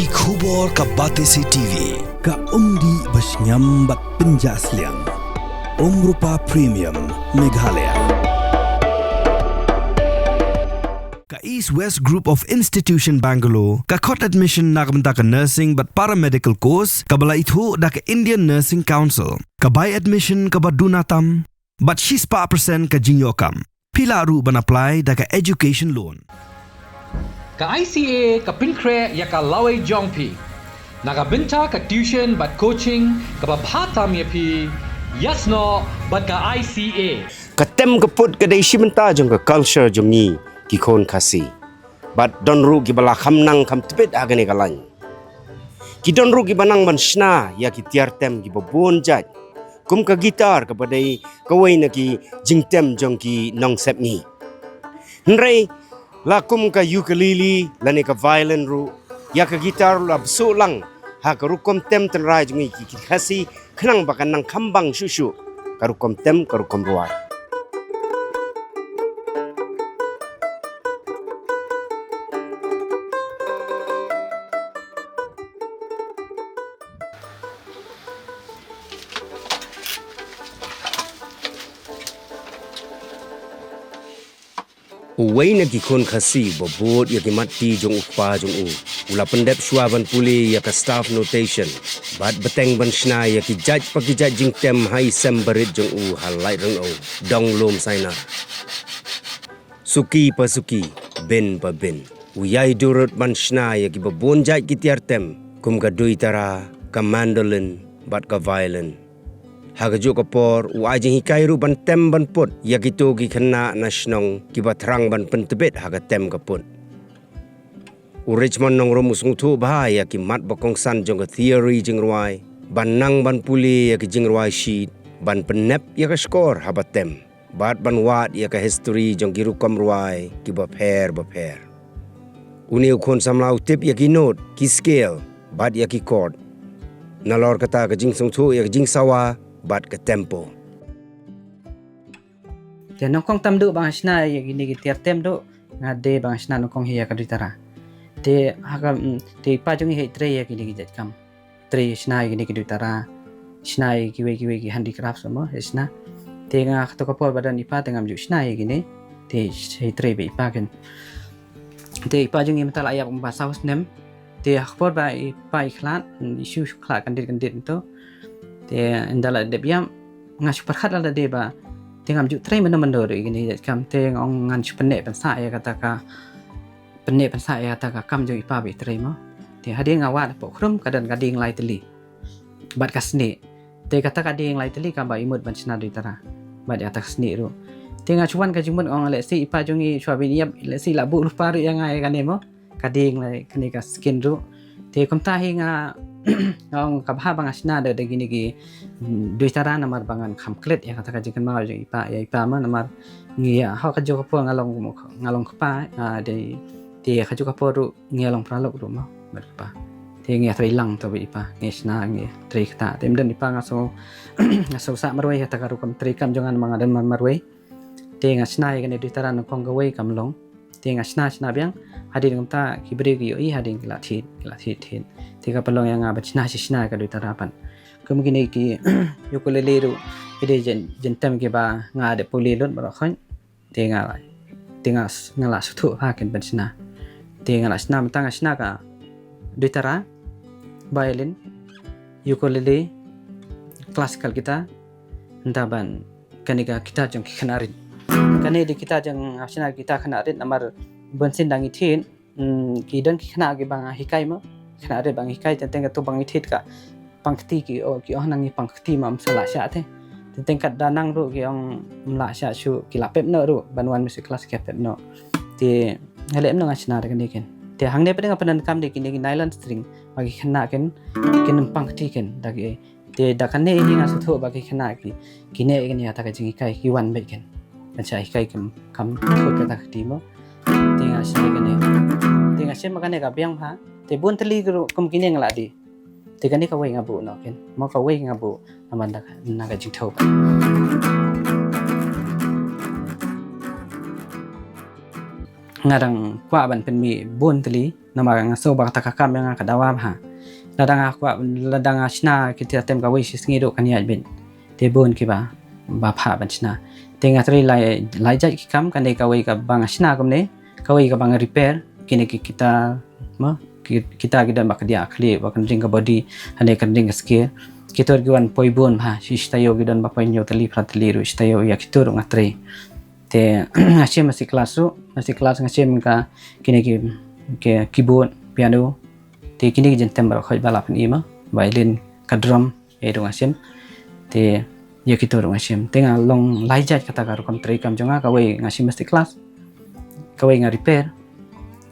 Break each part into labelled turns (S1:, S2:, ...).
S1: Ki khubor ka Batesi TV.
S2: Ka umdi basnyam bat penjaslian. Rupa Premium Meghalaya. Ka East West Group of Institution Bangalore, ka khot admission nagamta ka nursing but paramedical course, ka bala ithu da ka Indian Nursing Council, ka buy admission ka badunatam, but 6% ka jingyokam. Pila ru ban apply da ka education loan.
S3: Ka ICA ka pinkre ya ka laway jongpi. Nagabinta ka tuition but coaching ka babhatam ya pi. Yasno but ka ICA.
S4: Katem kaput kadai shimenta jong ka culture jong ni ki khon khasi. But don ru ki bala khamnang kham tepet agane kalan. Ki don ru ki banang ban shna ya ki tiar tem ki babon jaj. Kum ka gitar ka badai kawai na ki jingtem jong ki nong sep ni. Nrei la kum ka ukulele la ne ka violin ru ya ka gitar la bsu lang ha ka rukom tem tenrai jong ki khasi khnang bakan nang khambang shushu ka rukom tem ka rukom ruai. Uway na gikon kasi babot ya kimati jong upa jong ula pendep syuaban puli ya ka staff notation bat beteng ban shna ya ki judge pagi judging tem hai semberit jong halai rang dong lom saina suki pasuki ben pa ben uyai durut ban shna ya ki babon judge ki tiar tem kum ka dui tara ka mandolin bat ka violin haga jo kapor wajing hikai ru ban tem ban put ya gitu gi khana nasionong ki batrang ban pentebet haga tem kaput Richmond nong rum usung thu ba ya ki mat bakong san jong ka theory jing ruai ban nang ban puli ya ki jing ruai sheet ban penep ya ka score habatem bat ban wat ya ka history jong ki rukom ruai ki ba pher uni khon samlau tip ya ki note ki scale bat ya ki chord nalor kata ka jing sung thu ya jing sawa bat ke tempo.
S5: Jadi nongkong tam do bang asna ya gini tiar tem do ngade bang asna nongkong hiya kaditara. Te haka te pajungi he tre ya gini gijat kam. Tre asna gini kaditara. Asna kiwe ki handicraft semua asna. Te nga to kapor badan ipa tengam ju asna ya gini. Te he tre be ipa kan. Te pajungi mental ayap bahasa nem. Te kapor ba ipa iklan isu klat kandit itu. Te indala debiam ngas perkhat ala deba tengam ju trai mendor gini kam te ngong ngan penne pensa ya kataka penne pensa ya kataka kam ju ipa be trai mo te hadi ngawat po khrum kadan kading lai teli bat kasni te kata kading lai teli kam ba imut ban sna ditara bat ya tak sni ru te ngachuan ka jumut ong le si ipa jungi chwabi yap le si labu rupa ru yang ai kan mo kading lai kani ka skin ru te komta hinga ngong kabha bang asna de gini gi duitara namar bangan khamklet ya kata kajikan mau je ipa ma namar ngia ha ka jo kapo ngalong kapa de te ka jo kapo ru ngialong pralok ru ma berpa te ngia trilang to ipa ngesna ngia tri kata tem den ipa ngaso sa marwai kata karu kam tri kam jangan mangadan marwai te ngasna ya ne duitara no kong gawai kamlong te ngasna biang hadir ngamta kibri gi i hadir gila tiga pelong yang abacna sisna ka ditarapan kemungkinan ki ukulele ru ide jentem ke ba ngade pulilun barakhan tinga ngala sutu hakin bacna tinga lasna matang asna ka ditara violin ukulele klasikal kita ndaban kanika kita jong kanarin kane di kita jong asna kita kanarin namar bensin dangi tin ki dan ki kana ge bang hikai mo kana ada bang hikai tentang tu bang ithit ka pangkti ki nangi pangkti mam sala sya the tentang kat danang ru ki ong mla sya su ki lapep no ru banwan musik kelas kapep no ti halem no ngasna kan diken ti hangne pedeng apan kam dikin nylon string bagi kana ken pangkti ken dagi ti dakane ini ngasu thu bagi kana ki kine ken ya ta ka jing hikai ki wan be ken baca hikai kam thu ka ta ti mo ti ngasna ken ti ngasna makane ka biang ha te bun teli guru kemungkinan ngeladi te kan ka wei ngabu no ken mo ka wei ngabu amanda naga jingthau ngarang kwa ban pen mi bun teli nama ngaso ba kata kakam yang kadawa ha ladang aku ladang asna kita tem ka wis ngido kan ya bin te bon ki ba pha ban sna te ngatri lai jat ki kam kan dei ka wei ka bang asna kom ne ka wei ka bang repair kini kita kita gidan bak dia akli bak ding ka body ane kan ding skill kita giwan poibon ha sistayo gidan ba painyo tali pratli ru istayo ya kitur ngatri te asyem masih kelas ngasem ka kini ke keyboard piano te kini jentem bar khoj bala pen ima violin ka drum e dong asyem te ya kitur asyem tenga long laijat kata ka kom tri kam jonga ka wei ngasim masih kelas ka wei nga repair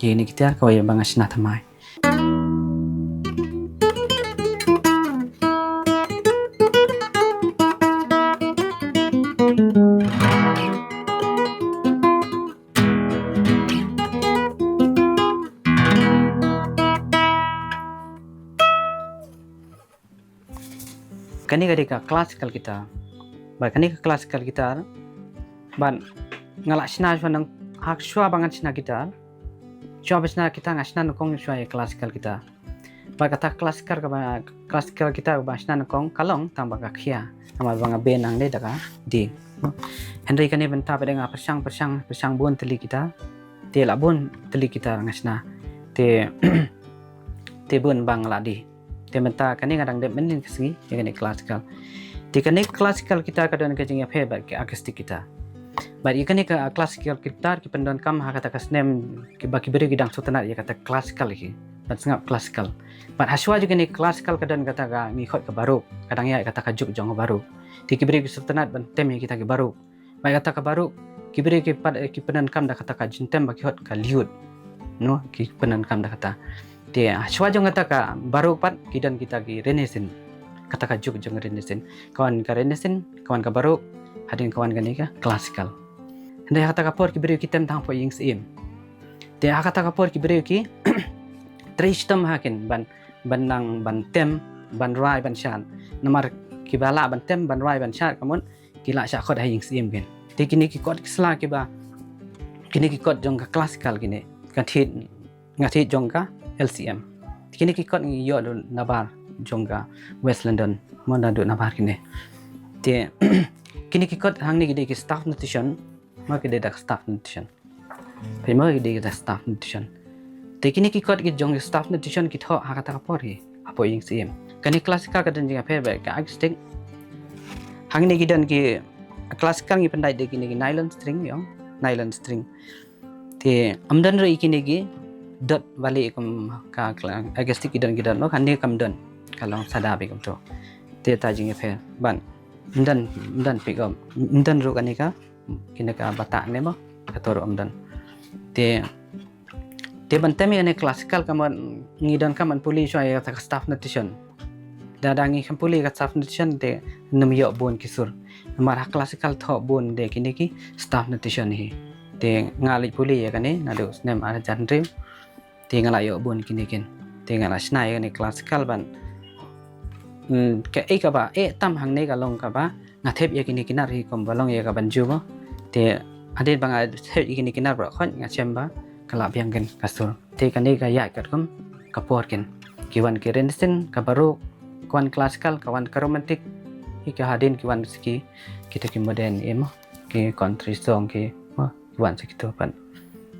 S5: ke ni kita ka wei bang asna thamai kani ka classical kita ba kani ka classical kita ban ngala sna nang hak shwa bangan sna kita shwa basna kita ngasna nokong shwa ya classical kita ba kata classical kita ba sna nokong kalong tamba ka khia ama banga ben ang le daga di Henry kani benta pada nga persang bon teli kita te la bon teli kita ngasna te bon bang la di te menta kani kadang de menin kesgi ya kani classical te kani classical kita kadang kajing ya phe ba ke acoustic kita ba ikani ka classical kita ki pendon kam ha kata kasnem ki baki beri gidang sotanat ya kata classical ki ban sengap classical ba haswa juga ni classical kadang kata ka ni khot ka baru kadang ya kata ka juk jong baru ti ki beri sotanat ban tem kita ki baru ba kata ka baru ki beri ki pad ki pendon kam da kata ka jintem ba ki hot ka liut no ki pendon kam da kata te haswa jong kata ka baru pat kidan kita ki renaissance kata ka juk jong renaissance kawan ka renaissance kawan ka baru hadin kawan ka ni ka classical ndai kata ka por ki beri kitem tang po ying sim te kata ka por ki beri ki tristam hakin ban nang ban tem ban rai ban shan namar ki bala ban tem ban rai ban shan kamun kila sha khod haying sim gen te kini ki kod sla ki ba kini ki kod jong ka classical kini ka thit ngati jong ka LCM kini ki kot yo do nabar jongga West London mon do nabar kini te kini ki kot hang ni ki staff nutrition ma ki de staff nutrition pe ma ki de staff nutrition te kini ki kot ki jong staff nutrition ki tho ha kata ka por hi apo ying sim kani classical ka den jinga pe ba ka acoustic hang ni ki dan ki classical ngi pandai de kini ki nylon string te amdan ro ikini ki dot balik ka acoustic gidan no kan ni kam don kalong sada be kam to te ta jing fe ban dan pick up dan ro kan ka kina ka bata ne mo ka toro amdan te ban temi ne classical kam ngidan kam an puli so ya ta staff nutrition dadangi kam puli ka staff nutrition te nam yo bon kisur mara classical tho bon de kini ki staff nutrition hi te ngali puli ya kan ne nadu nem ara jan dream tinggal ayo bon kini kin tinggal asna ya ni classical ban ke ka ba tam hang ne ka long ka ba na thep ya kini kinar hi kom balong ya ka banju mo te adit bang thep kini kinar bro khon nga chemba kala biang gen kasur te kan ni ka ya kat kom kapor kin kiwan ki rensin ka baru kawan classical kawan ka romantic hi ka hadin kiwan ski kita ki modern emo ki country song ki kiwan sekitu pan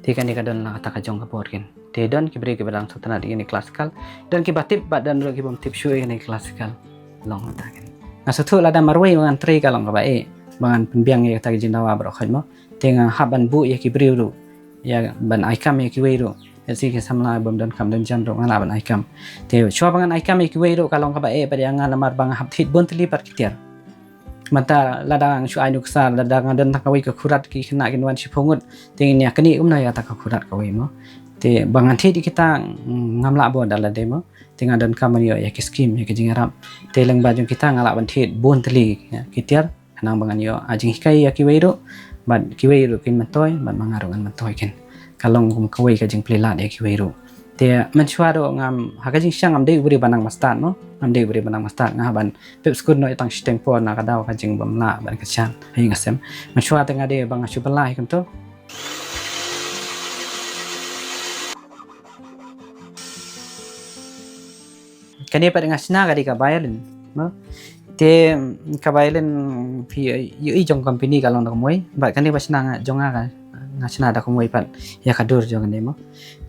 S5: te kan ni ka don la kata ka jong kapor kin te don ki beri ki badang sotana di ini classical dan ki batip badan ro ki bom tip show ini classical long ta kan ngasatu la da marwai ngan tri kalong ka ba bangan pembiang ya ta jinawa bro khajmo tenga haban bu ya ki beri ru ya ban aikam ya ki wei ru si ki samla bom don kam don jan ro ngala ban aikam te chwa bangan aikam ya ki wei ru kalong ka ba pada ngala mar bang hap thit bon tli par kitiar mata ladang shu ainuk sa ladang dan takawai ka khurat ki khna kin wan shiphongut tengi ya kani umna ya ta ka khurat ka wei mo te bangan thi di kita ngamla bo dala demo tinga dan kamanyo ya ki skim ya ki jingarap te leng bajung kita ngala ban thi bon teli ya kitiar kanang bangan yo ajing hikai ya ki weiro ban ki weiro kin matoy ban mangarungan matoy kin kalong kum kawai ka jing plilat ya ki weiro te manchwaro ngam hakajing syang amde ubri banang mastan no amde ubri banang mastan ngaban pep skun no itang steng po na kadaw ka jing bamla ban ka chan hayi ngasem manchwa tenga de bang asu balai kum to kani pa ngasna kadi ka violin no te ka violin pi yu jong company kalong na kumoi ba kani pas na jonga ka ngasna da kumoi pat ya kadur jong ni mo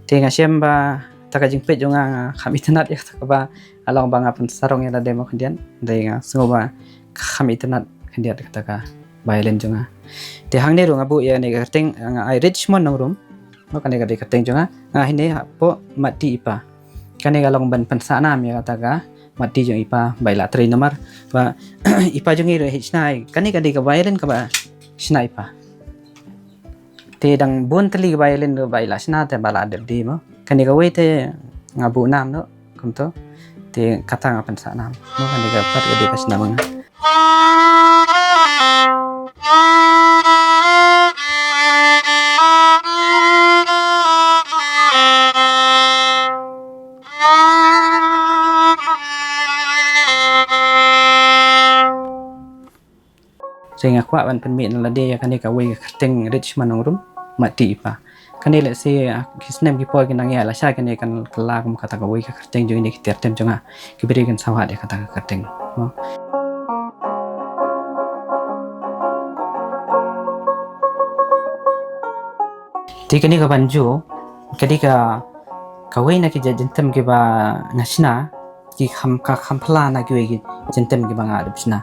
S5: te ngasem ba taka jingpet jonga kami tenat ya taka ba along bang apun sarong ya demo kendian dai nga sungoba kami tenat kendian kata ka violin jonga te hangne ro ngabu ya ne kerteng nga ai Richmond nang room no kani ka de kerteng jonga nga hine po mati ipa kani galong ban pensana mi kata ka mati jong ipa baila 3 nomor ba ipa jong iro hisnai kani ka de ka violin ka ba snai ipa te dang bon tali violin do baila sna te bala de di mo kani ka wete ngabu nam no kumto te kata ngapan sa nam no kani ka pat ka de pas namang sehingga kuat ban penmin la de kani ka we kerteng Richmond ngrum mati ipa kani le se kisnem ki poy kinang ya la sha kani kan kala kum kata ka we kerteng jo ini kiter tem jonga ki beri kan sawat de kata ka kerteng no ti kani ka banjo kadi ka we na ki jentem ki ba ngasina ki khampla na ki we ki jentem ki ba ngadupsna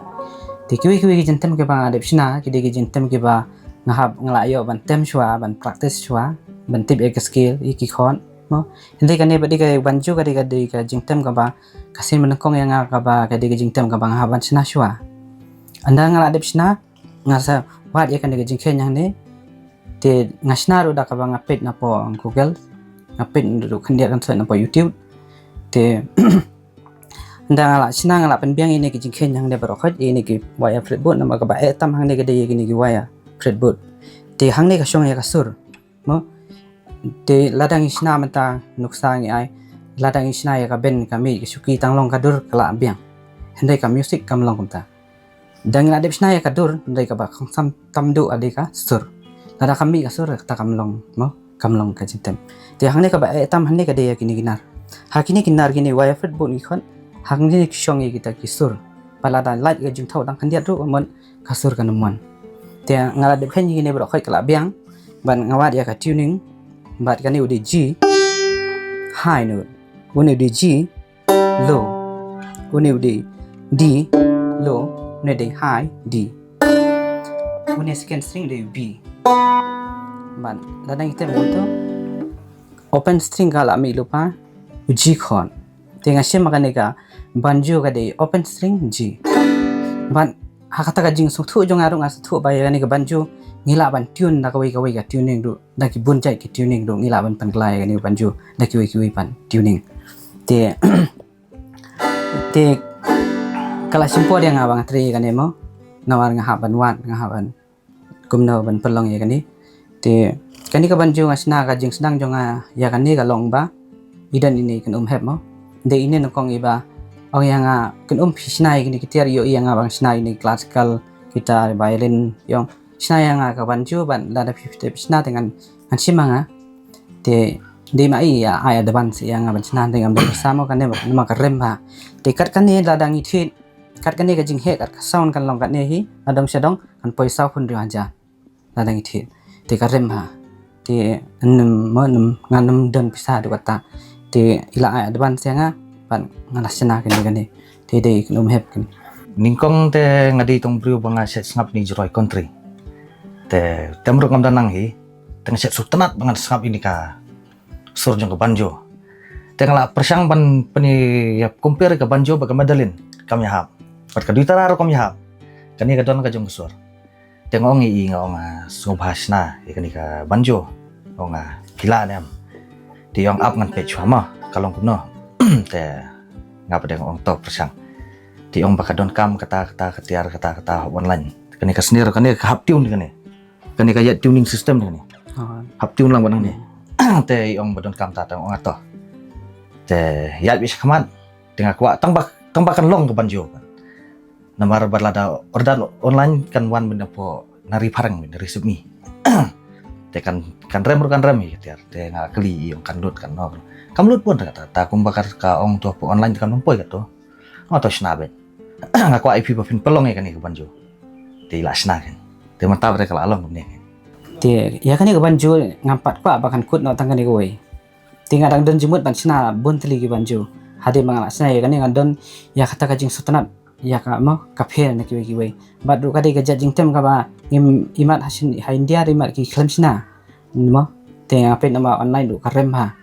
S5: ti kiwi jentem ke bang adep sina ki de jentem ke ba ngahap nglayo ban tem shwa ban practice shwa ban tip ek skill iki khon no hindi kane badi ka banju ka de ka jentem ka ba kasin menekong yang ka ba ka de jentem ka bang haban sina shwa anda ngala adep sina ngasa wat ya kan de jengken yang ne te ngasna ro da ka bang apet na po Google apet ro khandia kan na po YouTube te nda sina ngala penbiang ini ki jingkhen yang de barokhat ini ki waya fretboard nama ka ba etam hang ne ke de ki waya fretboard te hang ne ka shong ya ka sur mo te ladang isna mata nuksa ngi ai ladang isna ya ka ben ka mi ki suki tanglong ka dur kala biang hendai ka music kam long kumta dang la de isna ya ka dur hendai ka ba sam tamdu ade ka sur lada kami ka sur ta kam long mo kam long ka jintem te hang ne ka ba etam hang ne ka de ki ni ginar hakini kinar gini waya fretboard ni khon hang ni kyong kita kisur palada light ga jingthau dang khandiat ru mon kasur kan mon te ngala de khen ni ne bro khoi kala biang ban ngawat ya ka tuning bat kan ni udi G high note uni udi G low uni udi D low ne de high D uni second string de B ban ladang kita moto open string kala mi lupa G khon te ngasem makaneka banjo ka de open string G ban hakata ka jing suthu jong arung as thu ba yani ka banjo ngila ban tune na ka we ka tuning do da ki bun jai ki tuning do ngila ban pan klai yani banjo da ki we pan tuning te kala simpo dia ngabang tri ka nemo nawar ngahaban wan ngahaban kumno ban pelong ya kani te kani ka banjo ngasna ka jing sedang jong ya kani ka long ba idan ini kan hep mo de ini nokong iba oh yang kan pisnai gini kita yo yang bang snai ini classical gitar violin yang snai yang ka banjo ban lada pisna dengan simanga de mai ya ai ada ban yang ban sna dengan bersama kan ne ma ka remba de kat kan ne ladang ithit kat kan ne ka jing he kat sound kan long kat ne hi adong sedong kan poisa pun aja ladang ithit de ka remba de nganam dan pisah de kata te ila ai advance yang pan ngalasna kani te de hep kan
S6: ningkong te ngadi tong brio banga set snap ni jroi country te temruk ngam danang hi teng set sutenat bangan snap ini ka sur jong ke banjo te ngala persang ban pani ya compare ke banjo baga medalin kam ya hap pat ka duitara ro kam ya hap kani ka don ka jong sur te ngong i ngong subhasna ikani ka banjo ngong gila nem di yang up ngan page ma kalong kuno te ngapa deng ong tok persang di ong bakadon kam kata online kani ka snare kani ka hap tune kani ka yat tuning system kani hap tune lang banang ni te ong badon kam ta ong ato te yat bis kaman dengan kwa tambahkan long ke banjo namar balada ordan online kan wan benda po nari parang dari submi Te kan rem ya tiar. Te nga keli yung kan lut kan no. Kamlut pun kata ta kumbakar ka ong tu online kan numpoi kato. Atau snaben. Nga kwa IP pin pelong ya kan ni banjo. Te la snaken. Te mantap re kala along ni.
S5: Te ya kan ni banjo ngampat kwa bakan kut no tangkan ni goi. Te ngadang don jemut ban sna buntli ki banjo. Hade mangala sna ya kan ni ngadon ya kata kajing sutanat ya ka mo kapher na ki wei. Bat ru kade gajat jing tem ka ba imat hasin ha India imat ki klaim sna. Mo te apet nama online du karem ha.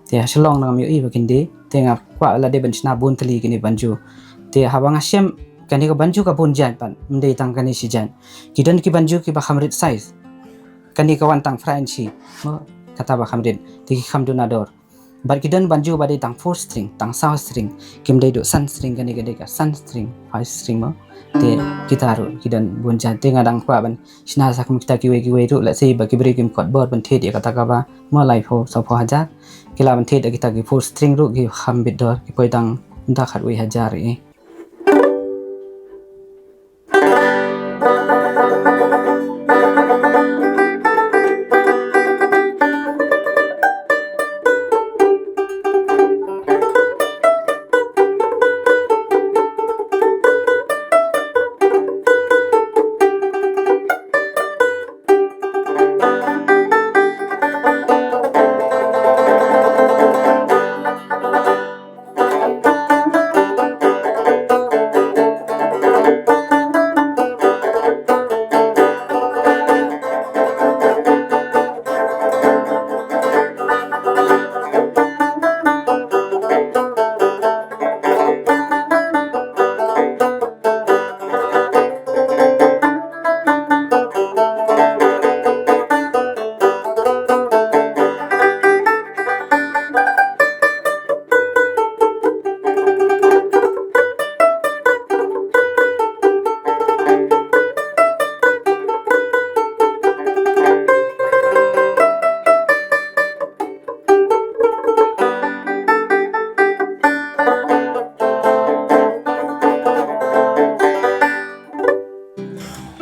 S5: Te hasilong nang mi bakin de te ngakwa la de ban sna buntli ki ni banjo. Te habang asyam kani ka banjo ka bunjan pan mendai tang kani si jan kidan ki banjo ki ba khamrit size kani ka wan tang franchi mo kata ba khamrit ti ki kham donador bar kidan banjo ba dai tang 4 string tang south string kim dai do sun string kani ka sun string 5 string mo te gitaru kidan bunjan te ngadang kwa ban sina sak mi kita ki we ru la sei ba ki bre kim kod bor ban the dia kata ka ba mo lai pho so pho hajar kila ban the da kita ki 4 string ru ki kham bit dor ki poi tang nda khat we hajar e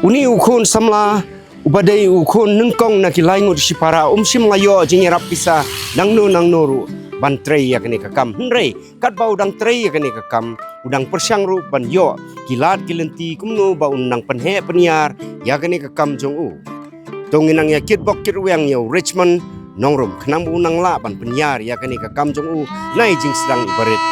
S4: Uni ukun samla ubadai ukun nengkong na kilai ngut sipara sim layo jing rap pisa nangno ru ban trei ya kene kakam henrei kat bau dang trei ya kene kakam udang persyang ru ban yo kilat kilenti kumno ba unang penhe peniar ya kene kakam jong u tonginang ya kit bok kit weng yo Richmond nongrum khnang bu nang la ban peniar ya kene kakam jong u nai jing sedang ibarit